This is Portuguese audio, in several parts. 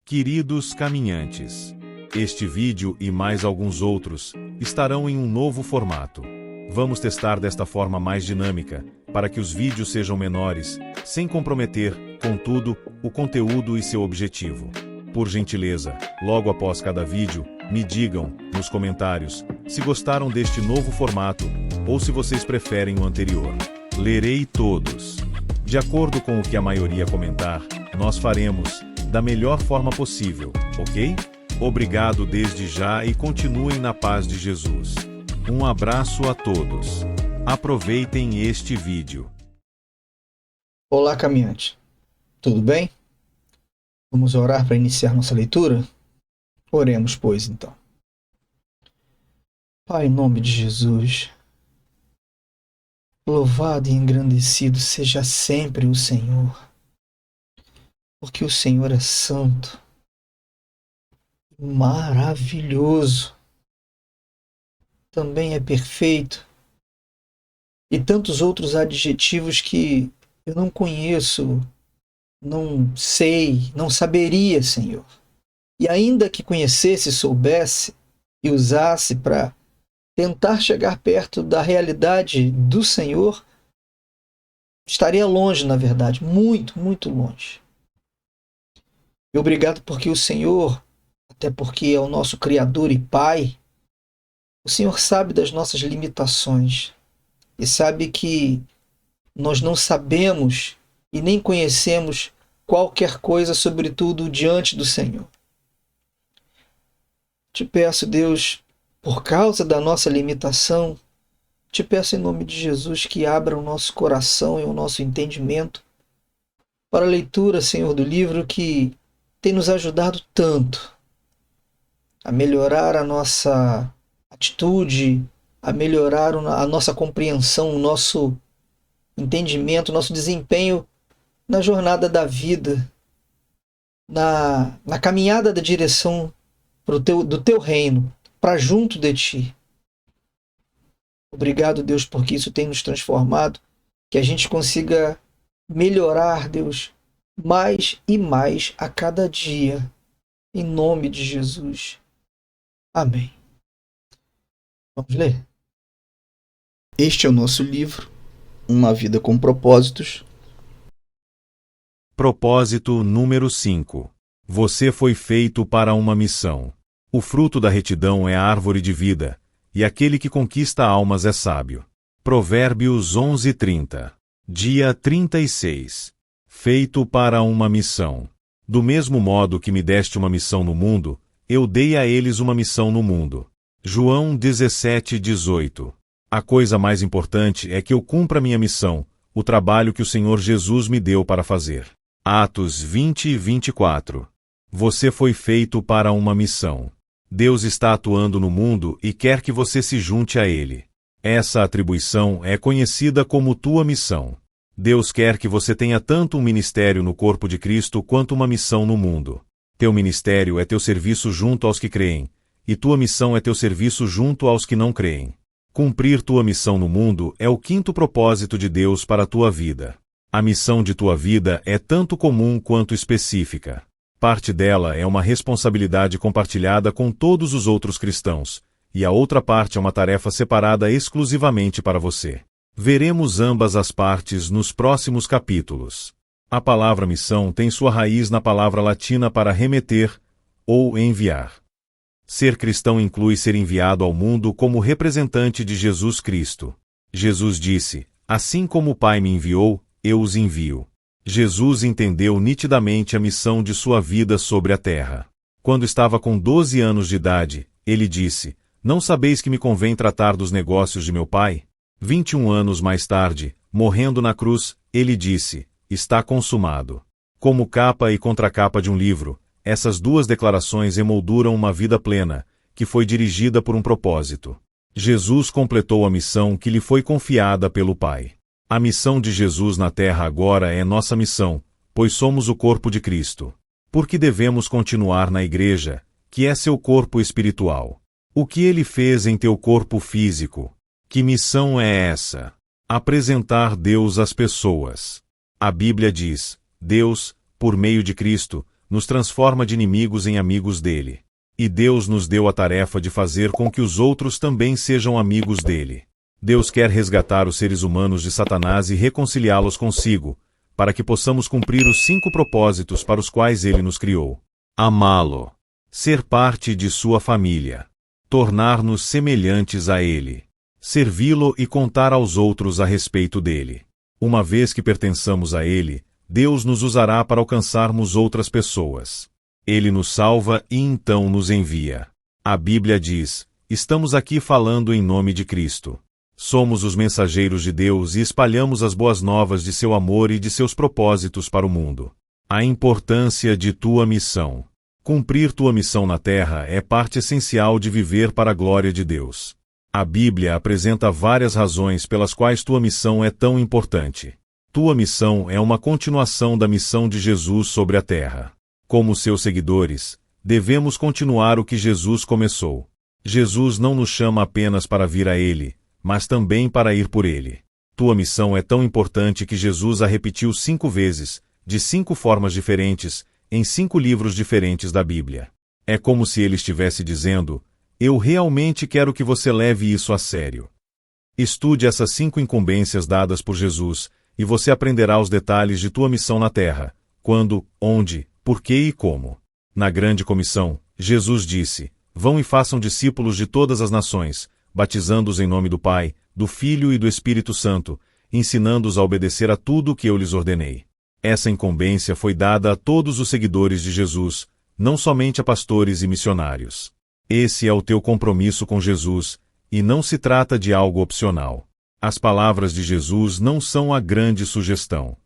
Queridos caminhantes, este vídeo e mais alguns outros estarão em um novo formato. Vamos testar desta forma mais dinâmica, para que os vídeos sejam menores, sem comprometer, contudo, o conteúdo e seu objetivo. Por gentileza, logo após cada vídeo, me digam, nos comentários, se gostaram deste novo formato, ou se vocês preferem o anterior. Lerei todos. De acordo com o que a maioria comentar, nós faremos da melhor forma possível, ok? Obrigado desde já e continuem na paz de Jesus. Um abraço a todos. Aproveitem este vídeo. Olá, caminhante. Tudo bem? Vamos orar para iniciar nossa leitura? Oremos, pois, então. Pai, em nome de Jesus, louvado e engrandecido seja sempre o Senhor, porque o Senhor é santo, maravilhoso, também é perfeito, e tantos outros adjetivos que eu não conheço, não sei, não saberia, Senhor. E ainda que conhecesse, soubesse e usasse para tentar chegar perto da realidade do Senhor, estaria longe, na verdade, muito, muito longe. E obrigado porque o Senhor, até porque é o nosso Criador e Pai, o Senhor sabe das nossas limitações e sabe que nós não sabemos e nem conhecemos qualquer coisa, sobretudo diante do Senhor. Te peço, Deus, por causa da nossa limitação, te peço em nome de Jesus que abra o nosso coração e o nosso entendimento para a leitura, Senhor, do livro que tem nos ajudado tanto a melhorar a nossa atitude, a melhorar a nossa compreensão, o nosso entendimento, o nosso desempenho na jornada da vida, na caminhada da direção do teu reino, para junto de ti. Obrigado, Deus, porque isso tem nos transformado, que a gente consiga melhorar, Deus, mais e mais a cada dia, em nome de Jesus. Amém. Vamos ler? Este é o nosso livro, Uma Vida com Propósitos. Propósito número 5. Você foi feito para uma missão. O fruto da retidão é a árvore de vida, e aquele que conquista almas é sábio. Provérbios 11:30. Dia 36. Feito para uma missão. Do mesmo modo que me deste uma missão no mundo, eu dei a eles uma missão no mundo. João 17:18. A coisa mais importante é que eu cumpra minha missão, o trabalho que o Senhor Jesus me deu para fazer. Atos 20:24. Você foi feito para uma missão. Deus está atuando no mundo e quer que você se junte a Ele. Essa atribuição é conhecida como tua missão. Deus quer que você tenha tanto um ministério no corpo de Cristo quanto uma missão no mundo. Teu ministério é teu serviço junto aos que creem, e tua missão é teu serviço junto aos que não creem. Cumprir tua missão no mundo é o quinto propósito de Deus para a tua vida. A missão de tua vida é tanto comum quanto específica. Parte dela é uma responsabilidade compartilhada com todos os outros cristãos, e a outra parte é uma tarefa separada exclusivamente para você. Veremos ambas as partes nos próximos capítulos. A palavra missão tem sua raiz na palavra latina para remeter ou enviar. Ser cristão inclui ser enviado ao mundo como representante de Jesus Cristo. Jesus disse: assim como o Pai me enviou, eu os envio. Jesus entendeu nitidamente a missão de sua vida sobre a terra. Quando estava com 12 anos de idade, ele disse: não sabeis que me convém tratar dos negócios de meu pai? 21 anos mais tarde, morrendo na cruz, ele disse: está consumado. Como capa e contracapa de um livro, essas duas declarações emolduram uma vida plena, que foi dirigida por um propósito. Jesus completou a missão que lhe foi confiada pelo Pai. A missão de Jesus na terra agora é nossa missão, pois somos o corpo de Cristo. Por que devemos continuar na igreja, que é seu corpo espiritual? O que ele fez em teu corpo físico? Que missão é essa? Apresentar Deus às pessoas. A Bíblia diz: Deus, por meio de Cristo, nos transforma de inimigos em amigos dele. E Deus nos deu a tarefa de fazer com que os outros também sejam amigos dele. Deus quer resgatar os seres humanos de Satanás e reconciliá-los consigo, para que possamos cumprir os 5 propósitos para os quais ele nos criou: amá-lo, ser parte de sua família, tornar-nos semelhantes a ele, servi-lo e contar aos outros a respeito dele. Uma vez que pertençamos a ele, Deus nos usará para alcançarmos outras pessoas. Ele nos salva e então nos envia. A Bíblia diz: estamos aqui falando em nome de Cristo. Somos os mensageiros de Deus e espalhamos as boas novas de seu amor e de seus propósitos para o mundo. A importância de tua missão. Cumprir tua missão na Terra é parte essencial de viver para a glória de Deus. A Bíblia apresenta várias razões pelas quais tua missão é tão importante. Tua missão é uma continuação da missão de Jesus sobre a Terra. Como seus seguidores, devemos continuar o que Jesus começou. Jesus não nos chama apenas para vir a Ele, mas também para ir por Ele. Tua missão é tão importante que Jesus a repetiu 5 vezes, de 5 formas diferentes, em 5 livros diferentes da Bíblia. É como se ele estivesse dizendo: eu realmente quero que você leve isso a sério. Estude essas 5 incumbências dadas por Jesus, e você aprenderá os detalhes de tua missão na Terra: quando, onde, por quê e como. Na grande comissão, Jesus disse: vão e façam discípulos de todas as nações, batizando-os em nome do Pai, do Filho e do Espírito Santo, ensinando-os a obedecer a tudo o que eu lhes ordenei. Essa incumbência foi dada a todos os seguidores de Jesus, não somente a pastores e missionários. Esse é o teu compromisso com Jesus, e não se trata de algo opcional. As palavras de Jesus não são a grande sugestão.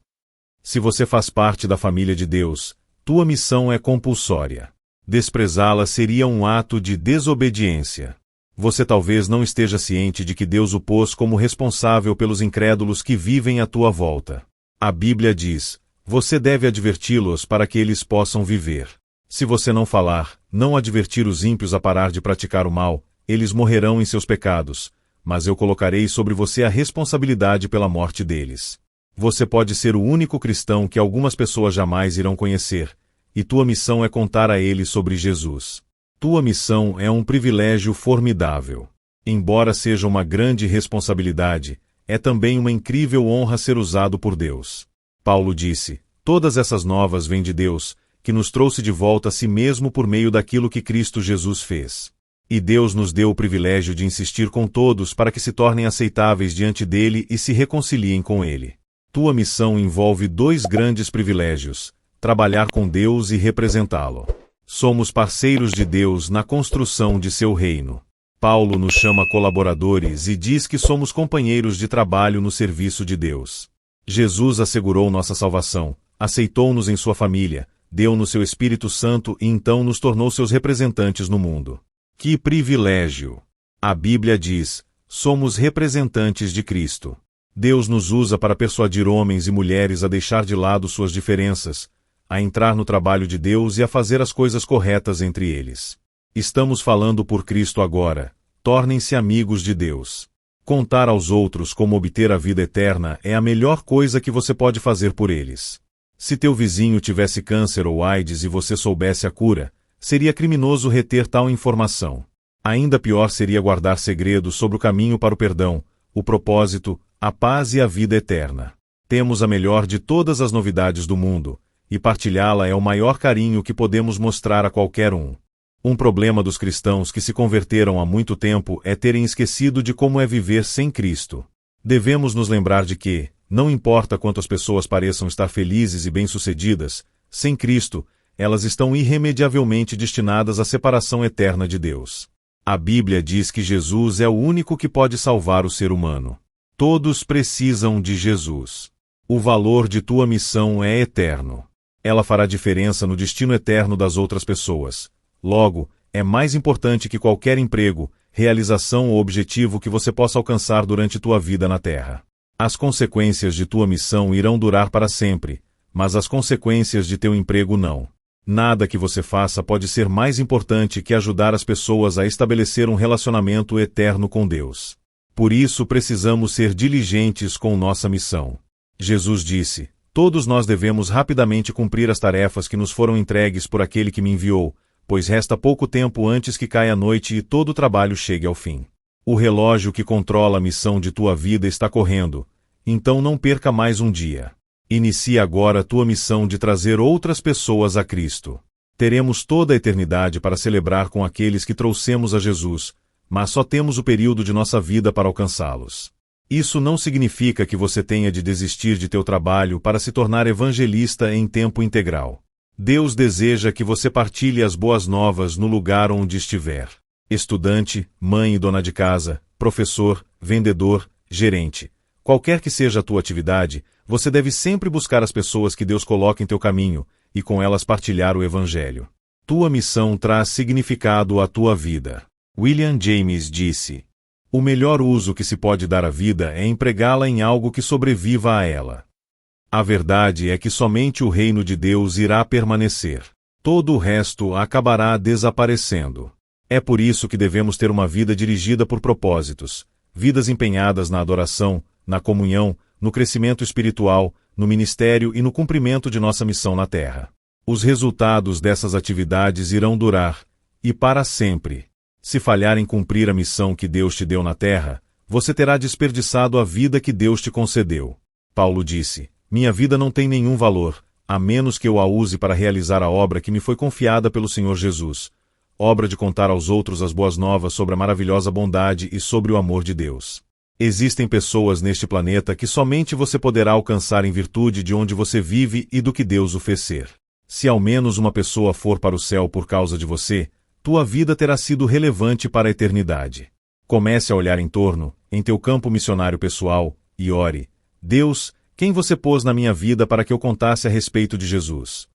Se você faz parte da família de Deus, tua missão é compulsória. Desprezá-la seria um ato de desobediência. Você talvez não esteja ciente de que Deus o pôs como responsável pelos incrédulos que vivem à tua volta. A Bíblia diz: você deve adverti-los para que eles possam viver. Se você não falar, não advertir os ímpios a parar de praticar o mal, eles morrerão em seus pecados, mas eu colocarei sobre você a responsabilidade pela morte deles. Você pode ser o único cristão que algumas pessoas jamais irão conhecer, e tua missão é contar a eles sobre Jesus. Tua missão é um privilégio formidável. Embora seja uma grande responsabilidade, é também uma incrível honra ser usado por Deus. Paulo disse: todas essas novas vêm de Deus, que nos trouxe de volta a si mesmo por meio daquilo que Cristo Jesus fez. E Deus nos deu o privilégio de insistir com todos para que se tornem aceitáveis diante dele e se reconciliem com ele. Tua missão envolve 2 grandes privilégios: trabalhar com Deus e representá-lo. Somos parceiros de Deus na construção de seu reino. Paulo nos chama colaboradores e diz que somos companheiros de trabalho no serviço de Deus. Jesus assegurou nossa salvação, aceitou-nos em sua família, deu-nos seu Espírito Santo e então nos tornou seus representantes no mundo. Que privilégio! A Bíblia diz: somos representantes de Cristo. Deus nos usa para persuadir homens e mulheres a deixar de lado suas diferenças, a entrar no trabalho de Deus e a fazer as coisas corretas entre eles. Estamos falando por Cristo agora. Tornem-se amigos de Deus. Contar aos outros como obter a vida eterna é a melhor coisa que você pode fazer por eles. Se teu vizinho tivesse câncer ou AIDS e você soubesse a cura, seria criminoso reter tal informação. Ainda pior seria guardar segredos sobre o caminho para o perdão, o propósito, a paz e a vida eterna. Temos a melhor de todas as novidades do mundo, e partilhá-la é o maior carinho que podemos mostrar a qualquer um. Um problema dos cristãos que se converteram há muito tempo é terem esquecido de como é viver sem Cristo. Devemos nos lembrar de que, não importa quanto as pessoas pareçam estar felizes e bem-sucedidas, sem Cristo, elas estão irremediavelmente destinadas à separação eterna de Deus. A Bíblia diz que Jesus é o único que pode salvar o ser humano. Todos precisam de Jesus. O valor de tua missão é eterno. Ela fará diferença no destino eterno das outras pessoas. Logo, é mais importante que qualquer emprego, realização ou objetivo que você possa alcançar durante tua vida na Terra. As consequências de tua missão irão durar para sempre, mas as consequências de teu emprego não. Nada que você faça pode ser mais importante que ajudar as pessoas a estabelecer um relacionamento eterno com Deus. Por isso precisamos ser diligentes com nossa missão. Jesus disse: Todos nós devemos rapidamente cumprir as tarefas que nos foram entregues por aquele que me enviou, pois resta pouco tempo antes que caia a noite e todo o trabalho chegue ao fim. O relógio que controla a missão de tua vida está correndo, então não perca mais um dia. Inicie agora a tua missão de trazer outras pessoas a Cristo. Teremos toda a eternidade para celebrar com aqueles que trouxemos a Jesus, mas só temos o período de nossa vida para alcançá-los. Isso não significa que você tenha de desistir de teu trabalho para se tornar evangelista em tempo integral. Deus deseja que você partilhe as boas novas no lugar onde estiver. Estudante, mãe e dona de casa, professor, vendedor, gerente. Qualquer que seja a tua atividade, você deve sempre buscar as pessoas que Deus coloca em teu caminho e com elas partilhar o Evangelho. Tua missão traz significado à tua vida. William James disse: o melhor uso que se pode dar à vida é empregá-la em algo que sobreviva a ela. A verdade é que somente o reino de Deus irá permanecer. Todo o resto acabará desaparecendo. É por isso que devemos ter uma vida dirigida por propósitos, vidas empenhadas na adoração, na comunhão, no crescimento espiritual, no ministério e no cumprimento de nossa missão na terra. Os resultados dessas atividades irão durar, e para sempre. Se falhar em cumprir a missão que Deus te deu na terra, você terá desperdiçado a vida que Deus te concedeu. Paulo disse: minha vida não tem nenhum valor, a menos que eu a use para realizar a obra que me foi confiada pelo Senhor Jesus, obra de contar aos outros as boas novas sobre a maravilhosa bondade e sobre o amor de Deus. Existem pessoas neste planeta que somente você poderá alcançar em virtude de onde você vive e do que Deus o fez ser. Se ao menos uma pessoa for para o céu por causa de você, tua vida terá sido relevante para a eternidade. Comece a olhar em torno, em teu campo missionário pessoal, e ore: Deus, quem você pôs na minha vida para que eu contasse a respeito de Jesus?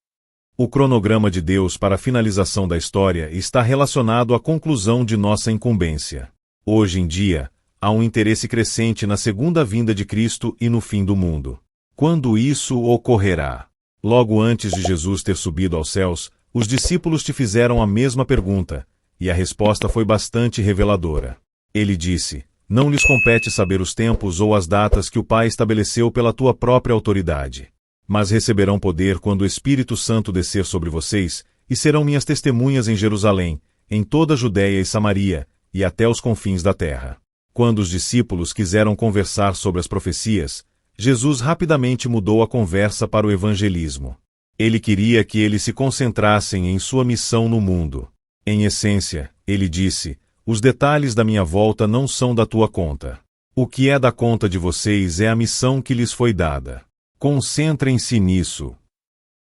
O cronograma de Deus para a finalização da história está relacionado à conclusão de nossa incumbência. Hoje em dia, há um interesse crescente na segunda vinda de Cristo e no fim do mundo. Quando isso ocorrerá? Logo antes de Jesus ter subido aos céus, os discípulos te fizeram a mesma pergunta, e a resposta foi bastante reveladora. Ele disse: não lhes compete saber os tempos ou as datas que o Pai estabeleceu pela tua própria autoridade. Mas receberão poder quando o Espírito Santo descer sobre vocês, e serão minhas testemunhas em Jerusalém, em toda a Judéia e Samaria, e até os confins da terra. Quando os discípulos quiseram conversar sobre as profecias, Jesus rapidamente mudou a conversa para o evangelismo. Ele queria que eles se concentrassem em sua missão no mundo. Em essência, ele disse: os detalhes da minha volta não são da tua conta. O que é da conta de vocês é a missão que lhes foi dada. Concentrem-se nisso.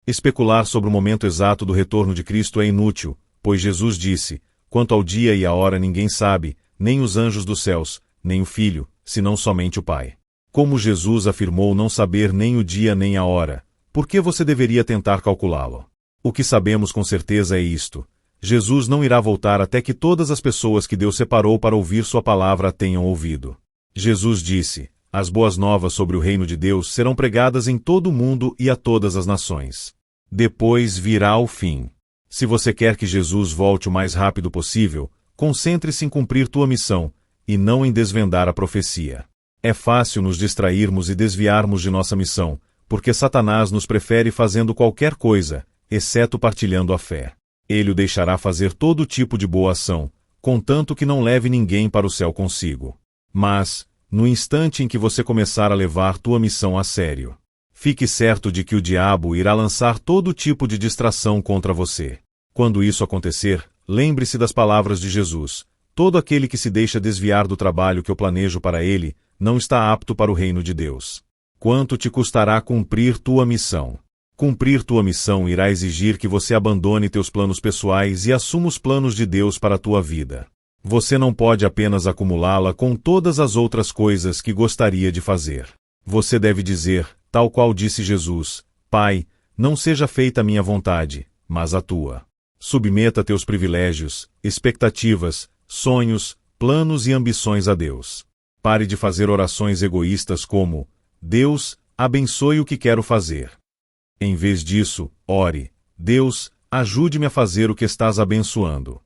Especular sobre o momento exato do retorno de Cristo é inútil, pois Jesus disse: quanto ao dia e à hora ninguém sabe, nem os anjos dos céus, nem o Filho, senão somente o Pai. Como Jesus afirmou não saber nem o dia nem a hora, por que você deveria tentar calculá-lo? O que sabemos com certeza é isto: Jesus não irá voltar até que todas as pessoas que Deus separou para ouvir sua palavra tenham ouvido. Jesus disse: as boas novas sobre o reino de Deus serão pregadas em todo o mundo e a todas as nações. Depois virá o fim. Se você quer que Jesus volte o mais rápido possível, concentre-se em cumprir tua missão, e não em desvendar a profecia. É fácil nos distrairmos e desviarmos de nossa missão, porque Satanás nos prefere fazendo qualquer coisa, exceto partilhando a fé. Ele o deixará fazer todo tipo de boa ação, contanto que não leve ninguém para o céu consigo. Mas, no instante em que você começar a levar tua missão a sério, fique certo de que o diabo irá lançar todo tipo de distração contra você. Quando isso acontecer, lembre-se das palavras de Jesus: todo aquele que se deixa desviar do trabalho que eu planejo para ele, não está apto para o reino de Deus. Quanto te custará cumprir tua missão? Cumprir tua missão irá exigir que você abandone teus planos pessoais e assuma os planos de Deus para a tua vida. Você não pode apenas acumulá-la com todas as outras coisas que gostaria de fazer. Você deve dizer, tal qual disse Jesus: Pai, não seja feita a minha vontade, mas a tua. Submeta teus privilégios, expectativas, sonhos, planos e ambições a Deus. Pare de fazer orações egoístas como: Deus, abençoe o que quero fazer. Em vez disso, ore: Deus, ajude-me a fazer o que estás abençoando.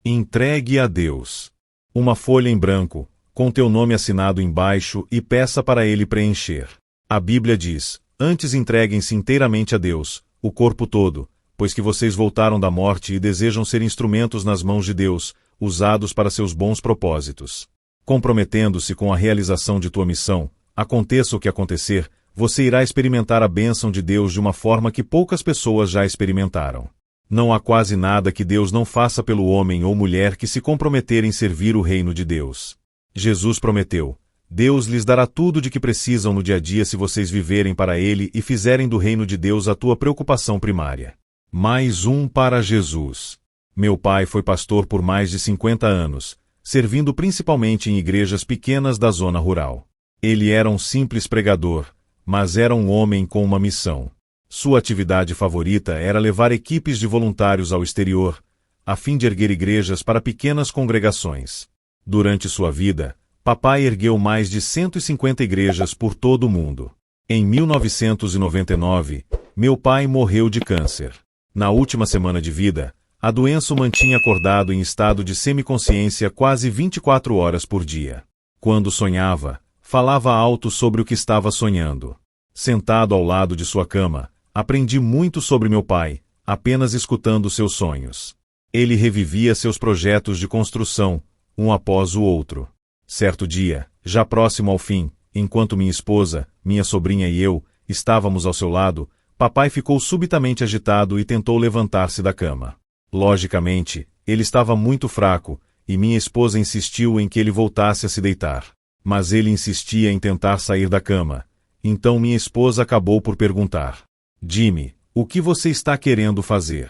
Entregue a Deus uma folha em branco, com teu nome assinado embaixo, e peça para ele preencher. A Bíblia diz: Antes entreguem-se inteiramente a Deus, o corpo todo, pois que vocês voltaram da morte e desejam ser instrumentos nas mãos de Deus, usados para seus bons propósitos. Comprometendo-se com a realização de tua missão, aconteça o que acontecer, você irá experimentar a bênção de Deus de uma forma que poucas pessoas já experimentaram. Não há quase nada que Deus não faça pelo homem ou mulher que se comprometer em servir o reino de Deus. Jesus prometeu: Deus lhes dará tudo de que precisam no dia a dia se vocês viverem para Ele e fizerem do reino de Deus a tua preocupação primária. Mais um para Jesus. Meu pai foi pastor por mais de 50 anos, servindo principalmente em igrejas pequenas da zona rural. Ele era um simples pregador, mas era um homem com uma missão. Sua atividade favorita era levar equipes de voluntários ao exterior, a fim de erguer igrejas para pequenas congregações. Durante sua vida, papai ergueu mais de 150 igrejas por todo o mundo. Em 1999, meu pai morreu de câncer. Na última semana de vida, a doença o mantinha acordado em estado de semiconsciência quase 24 horas por dia. Quando sonhava, falava alto sobre o que estava sonhando. Sentado ao lado de sua cama, aprendi muito sobre meu pai, apenas escutando seus sonhos. Ele revivia seus projetos de construção, um após o outro. Certo dia, já próximo ao fim, enquanto minha esposa, minha sobrinha e eu estávamos ao seu lado, papai ficou subitamente agitado e tentou levantar-se da cama. Logicamente, ele estava muito fraco, e minha esposa insistiu em que ele voltasse a se deitar. Mas ele insistia em tentar sair da cama. Então minha esposa acabou por perguntar: Jimmy, o que você está querendo fazer?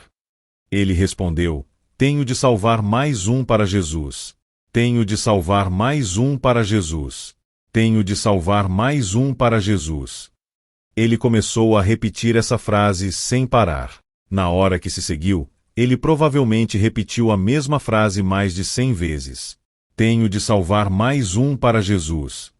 Ele respondeu: tenho de salvar mais um para Jesus. Tenho de salvar mais um para Jesus. Tenho de salvar mais um para Jesus. Ele começou a repetir essa frase sem parar. Na hora que se seguiu, ele provavelmente repetiu a mesma frase mais de 100 vezes. Tenho de salvar mais um para Jesus.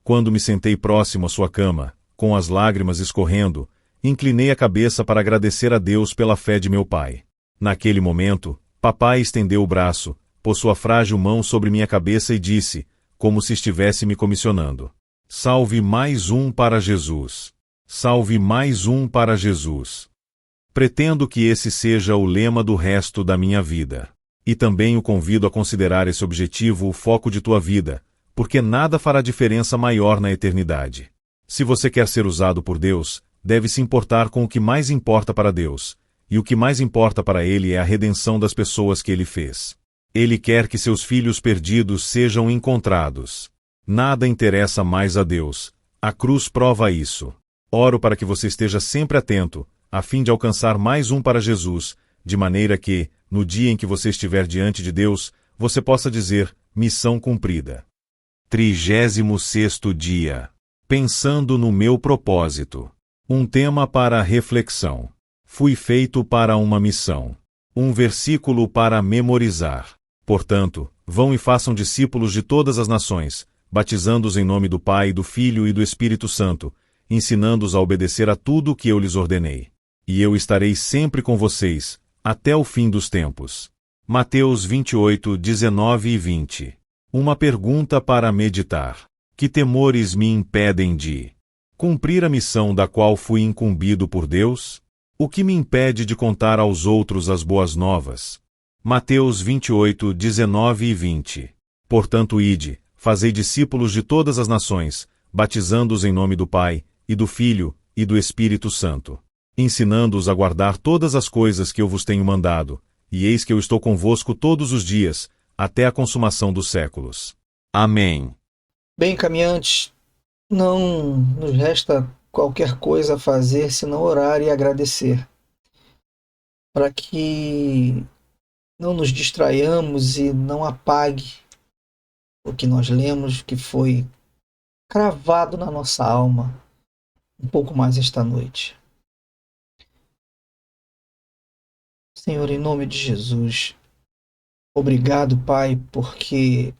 Quando me sentei próximo à sua cama, com as lágrimas escorrendo, inclinei a cabeça para agradecer a Deus pela fé de meu pai. Naquele momento, papai estendeu o braço, pôs sua frágil mão sobre minha cabeça e disse, como se estivesse me comissionando: salve mais um para Jesus. Salve mais um para Jesus. Pretendo que esse seja o lema do resto da minha vida. E também o convido a considerar esse objetivo o foco de tua vida, porque nada fará diferença maior na eternidade. Se você quer ser usado por Deus, deve se importar com o que mais importa para Deus, e o que mais importa para Ele é a redenção das pessoas que Ele fez. Ele quer que seus filhos perdidos sejam encontrados. Nada interessa mais a Deus. A cruz prova isso. Oro para que você esteja sempre atento, a fim de alcançar mais um para Jesus, de maneira que, no dia em que você estiver diante de Deus, você possa dizer: missão cumprida. 36º dia. Pensando no meu propósito. Um tema para reflexão. Fui feito para uma missão. Um versículo para memorizar. Portanto, vão e façam discípulos de todas as nações, batizando-os em nome do Pai, do Filho e do Espírito Santo, ensinando-os a obedecer a tudo o que eu lhes ordenei. E eu estarei sempre com vocês, até o fim dos tempos. Mateus 28, 19 e 20. Uma pergunta para meditar. Que temores me impedem de cumprir a missão da qual fui incumbido por Deus? O que me impede de contar aos outros as boas novas? Mateus 28, 19 e 20. Portanto, ide, fazei discípulos de todas as nações, batizando-os em nome do Pai, e do Filho, e do Espírito Santo, ensinando-os a guardar todas as coisas que eu vos tenho mandado, e eis que eu estou convosco todos os dias, até a consumação dos séculos. Amém. Bem, caminhantes, não nos resta qualquer coisa a fazer senão orar e agradecer, para que não nos distraiamos e não apague o que nós lemos, que foi cravado na nossa alma um pouco mais esta noite. Senhor, em nome de Jesus, obrigado, Pai, porque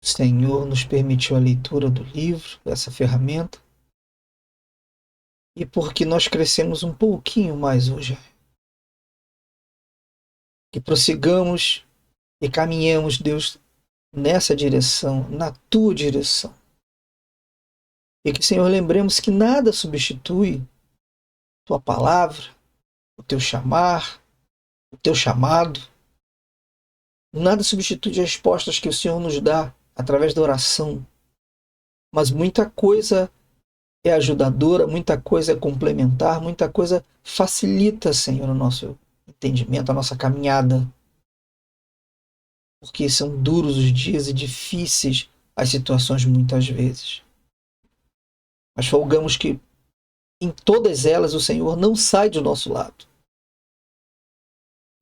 o Senhor nos permitiu a leitura do livro, essa ferramenta, e porque nós crescemos um pouquinho mais hoje. Que prossigamos e caminhemos, Deus, nessa direção, na Tua direção. E que, Senhor, lembremos que nada substitui tua palavra, o teu chamar, o teu chamado. Nada substitui as respostas que o Senhor nos dá através da oração. Mas muita coisa é ajudadora, muita coisa é complementar, muita coisa facilita, Senhor, o nosso entendimento, a nossa caminhada. Porque são duros os dias e difíceis as situações muitas vezes. Mas folgamos que em todas elas o Senhor não sai do nosso lado.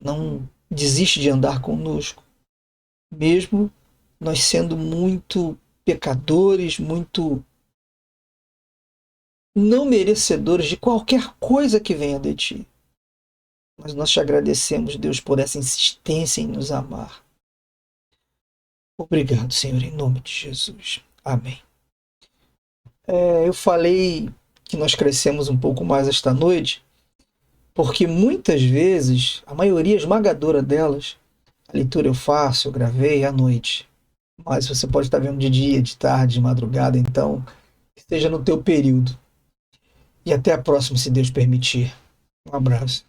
Não desiste de andar conosco. Mesmo nós sendo muito pecadores, muito não merecedores de qualquer coisa que venha de ti. Mas nós te agradecemos, Deus, por essa insistência em nos amar. Obrigado, Senhor, em nome de Jesus. Amém. Eu falei que nós crescemos um pouco mais esta noite, porque muitas vezes, a maioria esmagadora delas, a leitura eu faço, eu gravei à noite. Mas você pode estar vendo de dia, de tarde, de madrugada, então esteja no teu período. E até a próxima, se Deus permitir. Um abraço.